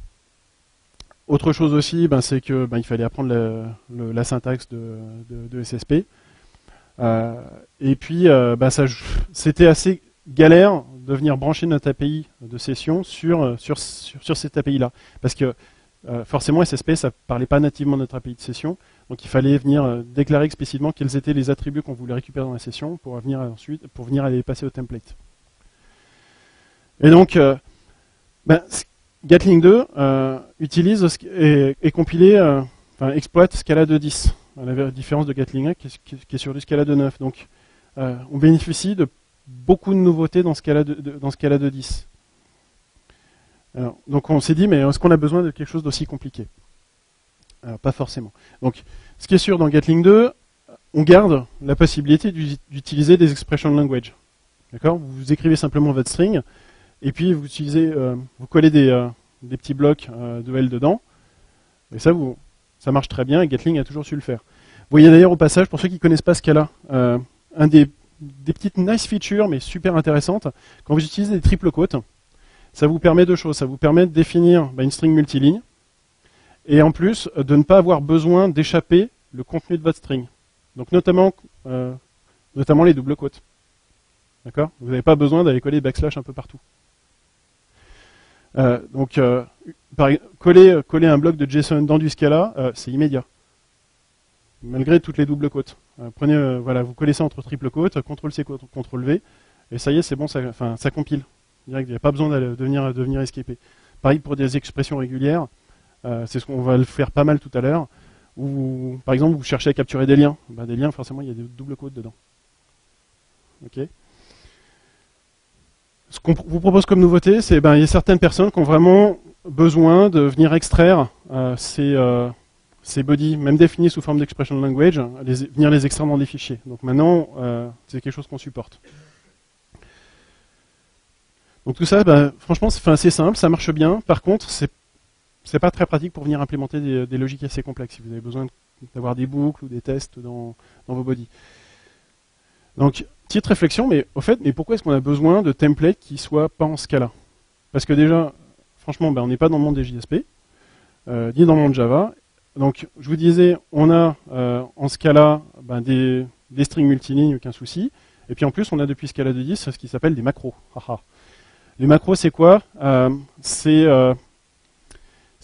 Autre chose aussi, c'est que il fallait apprendre la syntaxe de SSP. Et puis, c'était assez galère de venir brancher notre API de session sur cette API-là. Parce que forcément, SSP, ça ne parlait pas nativement de notre API de session. Donc il fallait venir déclarer explicitement quels étaient les attributs qu'on voulait récupérer dans la session pour venir aller passer au template. Et donc, Gatling 2 utilise et compilé, exploite Scala 2.10, à la différence de Gatling 1 qui est sur du Scala 2.9. Donc on bénéficie de beaucoup de nouveautés dans Scala 2.10. Donc on s'est dit, mais est-ce qu'on a besoin de quelque chose d'aussi compliqué? Pas forcément. Donc ce qui est sûr dans Gatling 2, on garde la possibilité d'utiliser des expression language. D'accord? Vous écrivez simplement votre string, et puis vous collez des petits blocs de L dedans, et ça marche très bien, et Gatling a toujours su le faire. Vous voyez d'ailleurs au passage, pour ceux qui ne connaissent pas Scala, un des petites nice features, mais super intéressantes, quand vous utilisez des triple quotes, ça vous permet deux choses. Ça vous permet de définir une string multiligne, et en plus de ne pas avoir besoin d'échapper le contenu de votre string. Donc notamment les double quotes. D'accord? Vous n'avez pas besoin d'aller coller backslash un peu partout. Coller un bloc de JSON dans du Scala, c'est immédiat. Malgré toutes les doubles quotes. Vous collez ça entre triple quotes, CTRL-C, CTRL-V, et ça y est, c'est bon, ça compile. Il n'y a pas besoin de venir escaper. Pareil pour des expressions régulières, c'est ce qu'on va le faire pas mal tout à l'heure, où par exemple vous cherchez à capturer des liens. Des liens, forcément, il y a des doubles quotes dedans. Ok. Ce qu'on vous propose comme nouveauté, c'est il y a certaines personnes qui ont vraiment besoin de venir extraire ces bodies, même définis sous forme d'expression language, venir les extraire dans des fichiers. Donc maintenant, c'est quelque chose qu'on supporte. Donc tout ça, franchement, c'est assez simple, ça marche bien. Par contre, c'est pas très pratique pour venir implémenter des logiques assez complexes. Si vous avez besoin d'avoir des boucles ou des tests dans vos bodies. Donc, petite réflexion, mais au fait, pourquoi est-ce qu'on a besoin de templates qui ne soient pas en Scala? Parce que déjà, franchement, on n'est pas dans le monde des JSP, ni dans le monde Java. Donc, je vous disais, on a en Scala des strings multilignes, aucun souci. Et puis en plus, on a depuis Scala 2.10 ce qui s'appelle des macros. Les macros, c'est quoi? C'est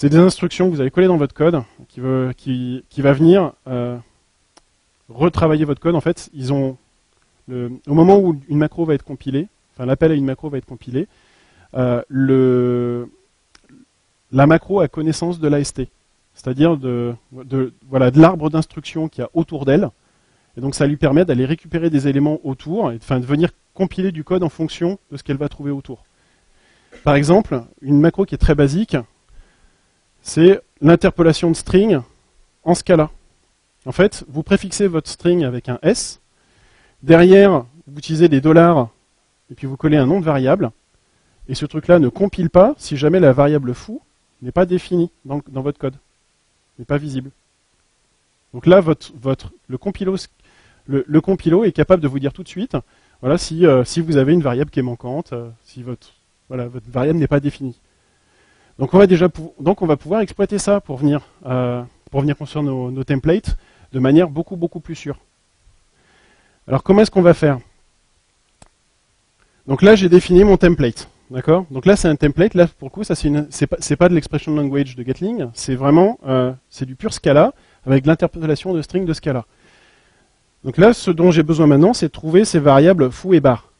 des instructions que vous allez coller dans votre code qui va venir retravailler votre code. En fait, au moment où une macro va être compilée, l'appel à une macro va être compilé, la macro a connaissance de l'AST, c'est-à-dire de l'arbre d'instructions qu'il y a autour d'elle. Et donc ça lui permet d'aller récupérer des éléments autour et de venir compiler du code en fonction de ce qu'elle va trouver autour. Par exemple, une macro qui est très basique, c'est l'interpolation de string en Scala. En fait, vous préfixez votre string avec un S. Derrière, vous utilisez des $, et puis vous collez un nom de variable. Et ce truc-là ne compile pas si jamais la variable foo n'est pas définie dans votre code, n'est pas visible. Donc là, le compilo est capable de vous dire tout de suite, voilà, si vous avez une variable qui est manquante, si votre variable n'est pas définie. Donc on va pouvoir exploiter ça pour venir construire nos templates de manière beaucoup plus sûre. Alors comment est-ce qu'on va faire? Donc là j'ai défini mon template, d'accord? Donc là c'est un template, là pour le coup ça c'est pas de l'expression language de Gatling, c'est vraiment c'est du pur Scala avec de l'interpolation de string de Scala. Donc là ce dont j'ai besoin maintenant c'est de trouver ces variables foo et bar.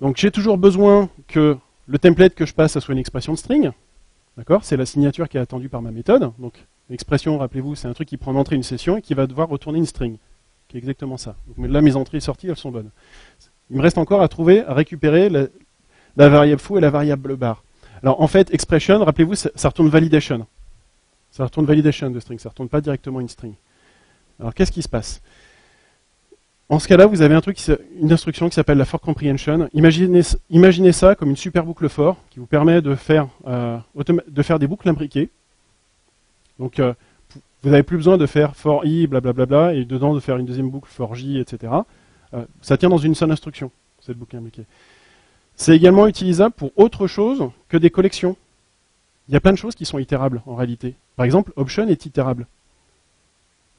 Donc j'ai toujours besoin que le template que je passe ça soit une expression de string, d'accord? C'est la signature qui est attendue par ma méthode. Donc l'expression, rappelez-vous, c'est un truc qui prend en entrée une session et qui va devoir retourner une string, qui est exactement ça. Donc là mes entrées et sorties elles sont bonnes. Il me reste encore à récupérer la variable foo et la variable bar. Alors en fait, expression, rappelez-vous, ça retourne validation. Ça retourne validation de string, ça ne retourne pas directement une string. Alors qu'est-ce qui se passe? En ce cas-là, vous avez une instruction qui s'appelle la for comprehension. Imaginez ça comme une super boucle for qui vous permet de faire des boucles imbriquées. Donc vous n'avez plus besoin de faire for i, blablabla, et dedans de faire une deuxième boucle for j, etc. Ça tient dans une seule instruction, cette boucle imbriquée. C'est également utilisable pour autre chose que des collections. Il y a plein de choses qui sont itérables en réalité. Par exemple, option est itérable.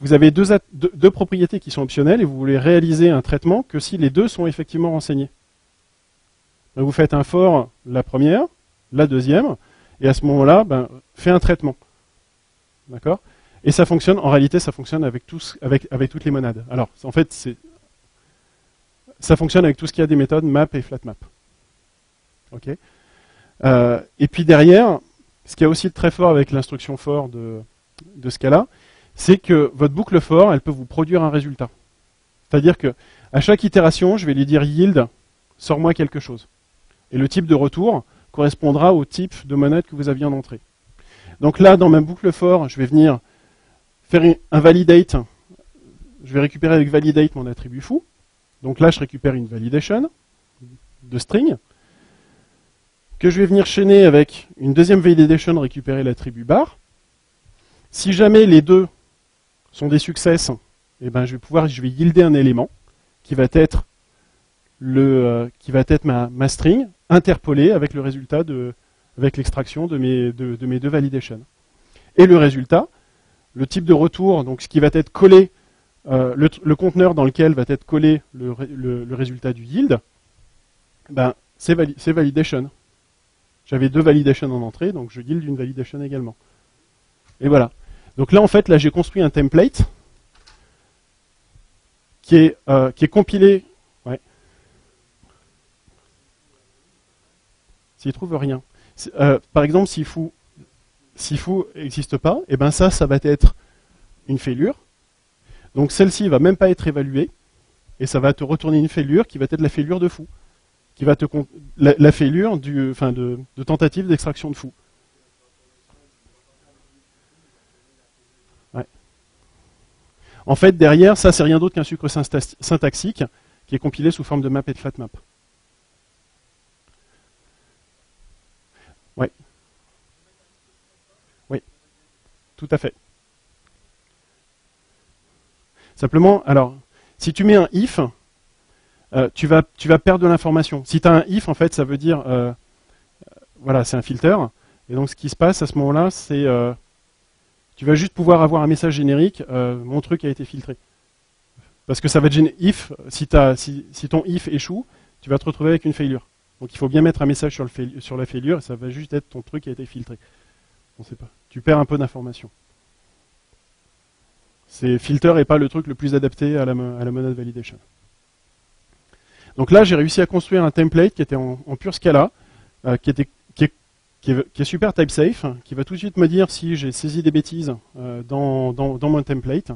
Vous avez deux propriétés qui sont optionnelles et vous voulez réaliser un traitement que si les deux sont effectivement renseignés. Donc vous faites un for la première, la deuxième, et à ce moment-là, fait un traitement. D'accord? Et ça fonctionne, en réalité, ça fonctionne avec toutes les monades. Alors, en fait, ça fonctionne avec tout ce qui a des méthodes map et flatmap. Ok. Et puis derrière, ce qui est aussi très fort avec l'instruction for de Scala, c'est que votre boucle for, elle peut vous produire un résultat. C'est-à-dire que à chaque itération, je vais lui dire yield, sors-moi quelque chose. Et le type de retour correspondra au type de monade que vous aviez en entrée. Donc là, dans ma boucle for, je vais venir faire un validate. Je vais récupérer avec validate mon attribut foo. Donc là, je récupère une validation de string, que je vais venir chaîner avec une deuxième validation, récupérer l'attribut bar. Si jamais les deux sont des success, eh ben je vais yielder un élément qui va être ma string interpolée avec le résultat avec l'extraction de mes deux validations. Et le résultat, le type de retour, donc ce qui va être collé, le conteneur dans lequel va être collé le résultat du yield, c'est validation. J'avais deux validations en entrée, donc je yield une validation également. Et voilà. Donc là, en fait, j'ai construit un template qui est compilé. Ouais. S'il trouve rien. Par exemple, si foo n'existe pas, et ben ça va être une failure. Donc celle-ci va même pas être évaluée, et ça va te retourner une failure qui va être la failure de foo, qui va la failure de tentative d'extraction de foo. Ouais. En fait, derrière, ça c'est rien d'autre qu'un sucre syntaxique qui est compilé sous forme de map et de flatmap. Oui. Oui, tout à fait. Simplement, alors, si tu mets un if, tu vas perdre de l'information. Si tu as un if, en fait, ça veut dire, voilà, c'est un filter. Et donc, ce qui se passe à ce moment-là, c'est, tu vas juste pouvoir avoir un message générique, mon truc a été filtré. Parce que ça va te gêner. If, si ton if échoue, tu vas te retrouver avec une failure. Donc, il faut bien mettre un message sur la failure, et ça va juste être ton truc qui a été filtré. On sait pas. Tu perds un peu d'information. Filter n'est pas le truc le plus adapté à la monade validation. Donc là, j'ai réussi à construire un template qui était en pur Scala, qui est super type safe, qui va tout de suite me dire si j'ai saisi des bêtises dans mon template,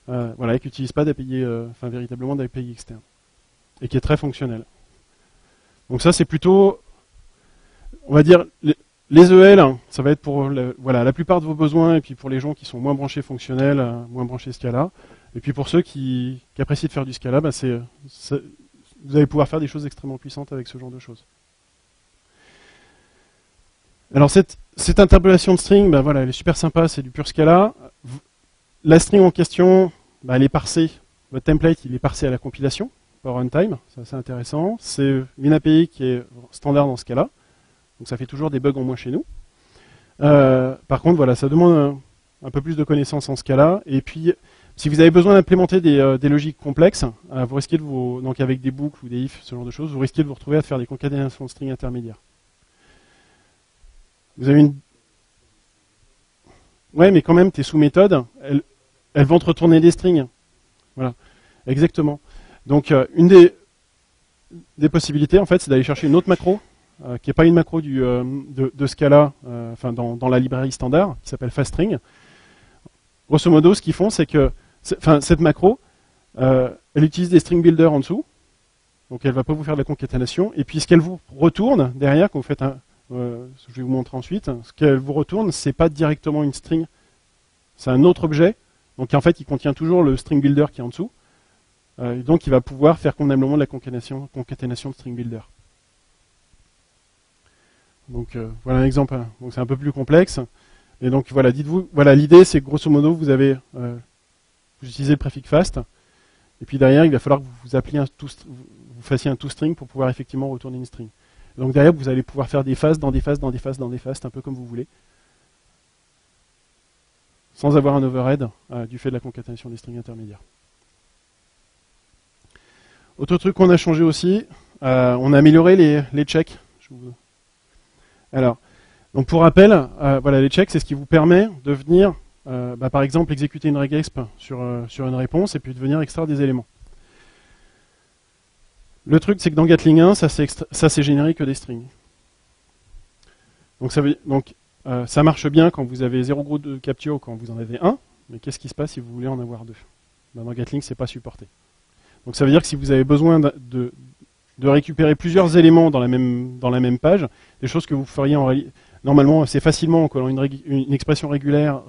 voilà, et qui n'utilise pas d'API, véritablement d'API externe, et qui est très fonctionnel. Donc ça, c'est plutôt on va dire, les EL, ça va être pour voilà, la plupart de vos besoins, et puis pour les gens qui sont moins branchés fonctionnels, moins branchés Scala. Et puis pour ceux qui apprécient de faire du Scala, vous allez pouvoir faire des choses extrêmement puissantes avec ce genre de choses. Alors cette interpolation de string, voilà, elle est super sympa, c'est du pur Scala. La string en question, elle est parsée, votre template il est parsé à la compilation, par runtime, c'est assez intéressant. C'est une API qui est standard dans Scala, donc ça fait toujours des bugs en moins chez nous. Par contre, voilà, ça demande un peu plus de connaissances en Scala. Et puis, si vous avez besoin d'implémenter des logiques complexes, vous risquez donc avec des boucles ou des ifs, ce genre de choses, vous risquez de vous retrouver à faire des concaténations de strings intermédiaires. Vous avez une... Ouais, mais quand même, tes sous-méthodes, elles vont te retourner des strings. Voilà, exactement. Donc, une des possibilités, en fait, c'est d'aller chercher une autre macro, qui n'est pas une macro de Scala, dans la librairie standard, qui s'appelle FastString. Grosso modo, ce qu'ils font, c'est que cette macro, elle utilise des string builders en dessous, donc elle ne va pas vous faire de la concaténation, et puis ce qu'elle vous retourne derrière, quand vous faites je vais vous montrer ensuite, ce qu'elle vous retourne, c'est pas directement une string, c'est un autre objet, donc en fait il contient toujours le string builder qui est en dessous, et donc il va pouvoir faire convenablement de la concaténation de string builder. Donc voilà un exemple, donc c'est un peu plus complexe. Et donc voilà, dites-vous, voilà, l'idée c'est que grosso modo vous utilisez le préfixe fast, et puis derrière il va falloir que vous fassiez un toString pour pouvoir effectivement retourner une string. Donc derrière vous allez pouvoir faire des phases dans des phases dans des phases dans des phases, un peu comme vous voulez, sans avoir un overhead du fait de la concaténation des strings intermédiaires. Autre truc qu'on a changé aussi, on a amélioré les checks. Alors, donc pour rappel, voilà, les checks, c'est ce qui vous permet de venir, par exemple, exécuter une regexp sur une réponse et puis de venir extraire des éléments. Le truc, c'est que dans Gatling 1, ça c'est généré que des strings. Donc ça marche bien quand vous avez 0 groupe de capture ou quand vous en avez un, mais qu'est-ce qui se passe si vous voulez en avoir 2 ? Dans Gatling, c'est pas supporté. Donc ça veut dire que si vous avez besoin de récupérer plusieurs éléments dans la même page, des choses que vous feriez en réalité. Normalement, c'est facilement en collant une expression régulière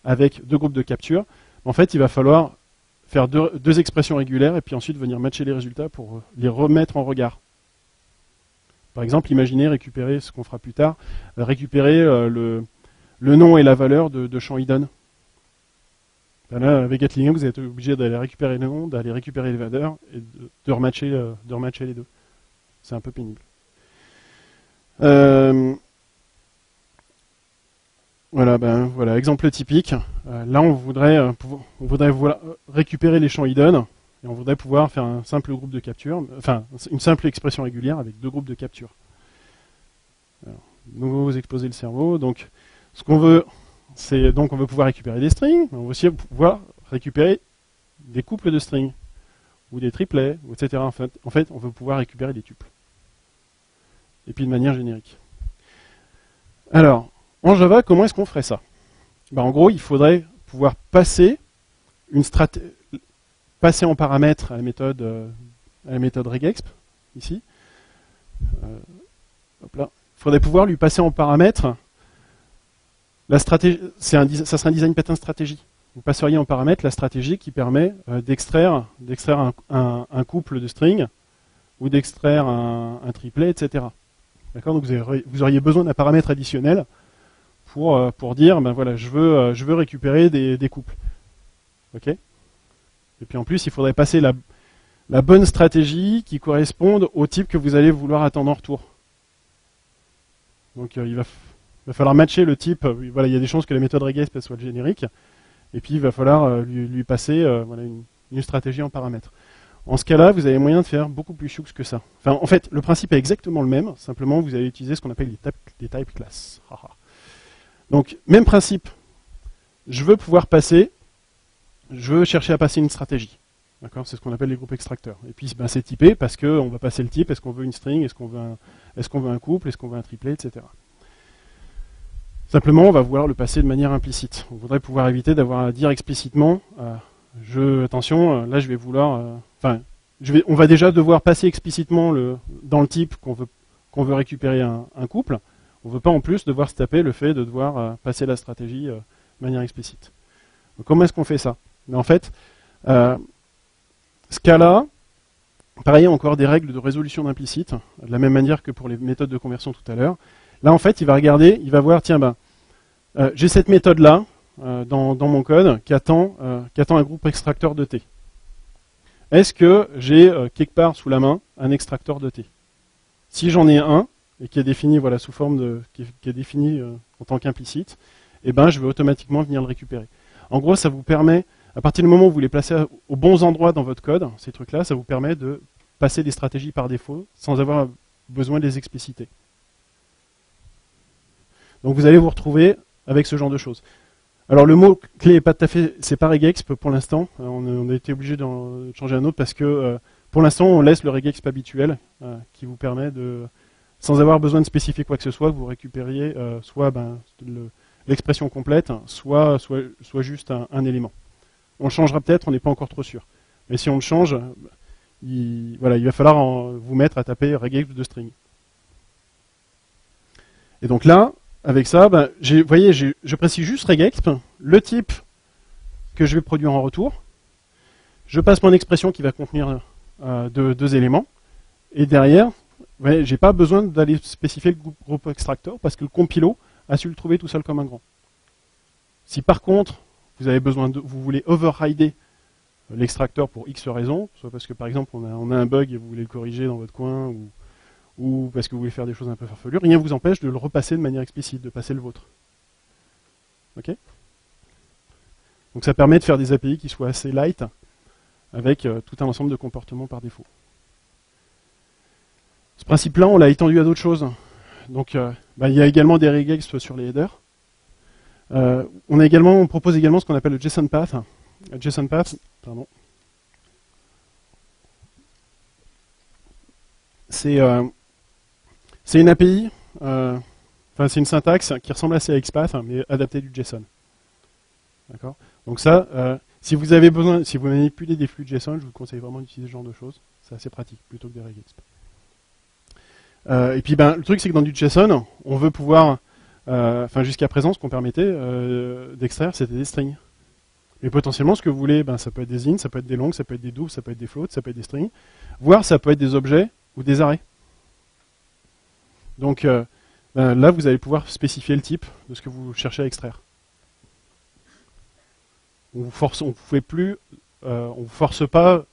avec 2 groupes de capture. En fait, il va falloir faire deux expressions régulières et puis ensuite venir matcher les résultats pour les remettre en regard. Par exemple, imaginez récupérer, ce qu'on fera plus tard, récupérer le nom et la valeur de champ hidden. Ben là, avec Gatling, vous êtes obligé d'aller récupérer le nom, d'aller récupérer les valeurs et de rematcher les deux. C'est un peu pénible. Voilà, exemple typique. Là, on voudrait récupérer les champs hidden et on voudrait pouvoir faire un simple groupe de capture, enfin une simple expression régulière avec 2 groupes de capture. Alors, nouveau exposer le cerveau. Donc, ce qu'on veut, c'est donc on veut pouvoir récupérer des strings, mais on veut aussi pouvoir récupérer des couples de strings ou des triplets, etc. En fait, on veut pouvoir récupérer des tuples. Et puis de manière générique. Alors, en Java, comment est-ce qu'on ferait ça ? En gros, il faudrait pouvoir passer en paramètre à la méthode regexp, ici. Il faudrait pouvoir lui passer en paramètre la stratégie. Ça serait un design pattern stratégie. Vous passeriez en paramètre la stratégie qui permet d'extraire un couple de strings ou d'extraire un triplet, etc. D'accord ? Donc vous auriez besoin d'un paramètre additionnel pour dire, voilà, je veux récupérer des couples. Ok ? Et puis en plus, il faudrait passer la bonne stratégie qui corresponde au type que vous allez vouloir attendre en retour. Donc il va falloir matcher le type. Voilà, il y a des chances que la méthode regexp soit générique. Et puis il va falloir lui passer une stratégie en paramètre. En ce cas-là, vous avez moyen de faire beaucoup plus choux que ça. Enfin, en fait, le principe est exactement le même. Simplement, vous allez utiliser ce qu'on appelle des type classes. Donc, même principe. Je veux chercher à passer une stratégie. D'accord ? C'est ce qu'on appelle les groupes extracteurs. Et puis, c'est typé parce qu'on va passer le type. Est-ce qu'on veut une string ? Est-ce qu'on veut un couple ? Est-ce qu'on veut un triplet ? Etc. Simplement, on va vouloir le passer de manière implicite. On voudrait pouvoir éviter d'avoir à dire explicitement attention, là je vais vouloir... on va déjà devoir passer explicitement dans le type qu'on qu'on veut récupérer un couple, on ne veut pas en plus devoir se taper le fait de devoir passer la stratégie de manière explicite. Donc, comment est-ce qu'on fait ça? Mais en fait, ce cas-là, pareil, encore des règles de résolution d'implicite, de la même manière que pour les méthodes de conversion tout à l'heure. Là, en fait, il va regarder, il va voir, tiens, j'ai cette méthode-là dans mon code qui attend un groupe extracteur de T. Est-ce que j'ai quelque part sous la main un extracteur de T? Si j'en ai un, et qui est défini sous forme qui est défini en tant qu'implicite, eh ben, je vais automatiquement venir le récupérer. En gros, ça vous permet, à partir du moment où vous les placez aux bons endroits dans votre code, ces trucs-là, ça vous permet de passer des stratégies par défaut sans avoir besoin de les expliciter. Donc vous allez vous retrouver avec ce genre de choses. Alors le mot clé n'est pas tout à fait, c'est pas regexp pour l'instant. On a été obligé de changer un autre parce que pour l'instant on laisse le regexp habituel qui vous permet de, sans avoir besoin de spécifier quoi que ce soit, que vous récupériez soit l'expression complète, soit juste un élément. On le changera peut-être, on n'est pas encore trop sûr. Mais si on le change, il va falloir vous mettre à taper regexp de string. Et donc là, avec ça, vous voyez, je précise juste regexp, le type que je vais produire en retour. Je passe mon expression qui va contenir deux éléments. Et derrière, je n'ai pas besoin d'aller spécifier le groupe extractor parce que le compilo a su le trouver tout seul comme un grand. Si par contre, vous voulez overrider l'extracteur pour X raisons, soit parce que par exemple on a un bug et vous voulez le corriger dans votre coin, ou parce que vous voulez faire des choses un peu farfelues, rien ne vous empêche de le repasser de manière explicite, de passer le vôtre. Ok? Donc ça permet de faire des API qui soient assez light, avec tout un ensemble de comportements par défaut. Ce principe-là, on l'a étendu à d'autres choses. Donc il y a également des regexp sur les headers. On propose également ce qu'on appelle le JSON path. JSON path, pardon. C'est une API, c'est une syntaxe qui ressemble assez à XPath, mais adaptée du JSON. D'accord? Donc ça, si vous manipulez des flux JSON, je vous conseille vraiment d'utiliser ce genre de choses. C'est assez pratique, plutôt que des regexp. Et puis le truc, c'est que dans du JSON, on veut pouvoir, jusqu'à présent, ce qu'on permettait d'extraire, c'était des strings. Mais potentiellement, ce que vous voulez, ça peut être des int, ça peut être des longs, ça peut être des doubles, ça peut être des floats, ça peut être des strings, voire ça peut être des objets ou des arrays. Donc là, vous allez pouvoir spécifier le type de ce que vous cherchez à extraire. On vous force pas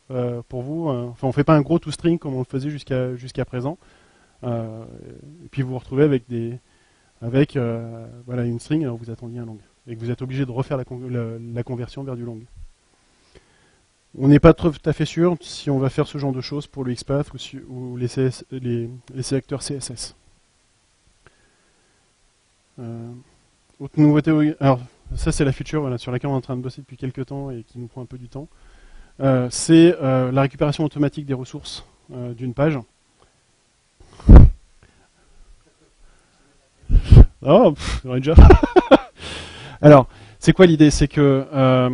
pour vous, on fait pas un gros toString comme on le faisait jusqu'à présent. Et puis vous vous retrouvez avec une string alors vous attendiez un long et que vous êtes obligé de refaire la conversion vers du long. On n'est pas tout à fait sûr si on va faire ce genre de choses pour le XPath ou les sélecteurs CSS. Autre nouveauté, alors ça c'est la feature sur laquelle on est en train de bosser depuis quelques temps et qui nous prend un peu du temps. C'est la récupération automatique des ressources d'une page. Oh, j'aurais déjà. Alors, c'est quoi l'idée? C'est que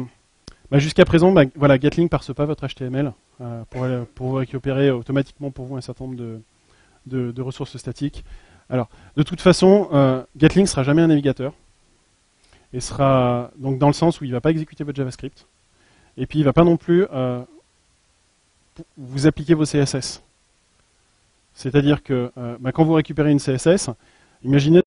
jusqu'à présent, Gatling ne parse pas votre HTML pour vous récupérer automatiquement pour vous un certain nombre de ressources statiques. Alors, de toute façon, Gatling ne sera jamais un navigateur. Et sera donc dans le sens où il ne va pas exécuter votre JavaScript. Et puis il ne va pas non plus vous appliquer vos CSS. C'est-à-dire que quand vous récupérez une CSS, imaginez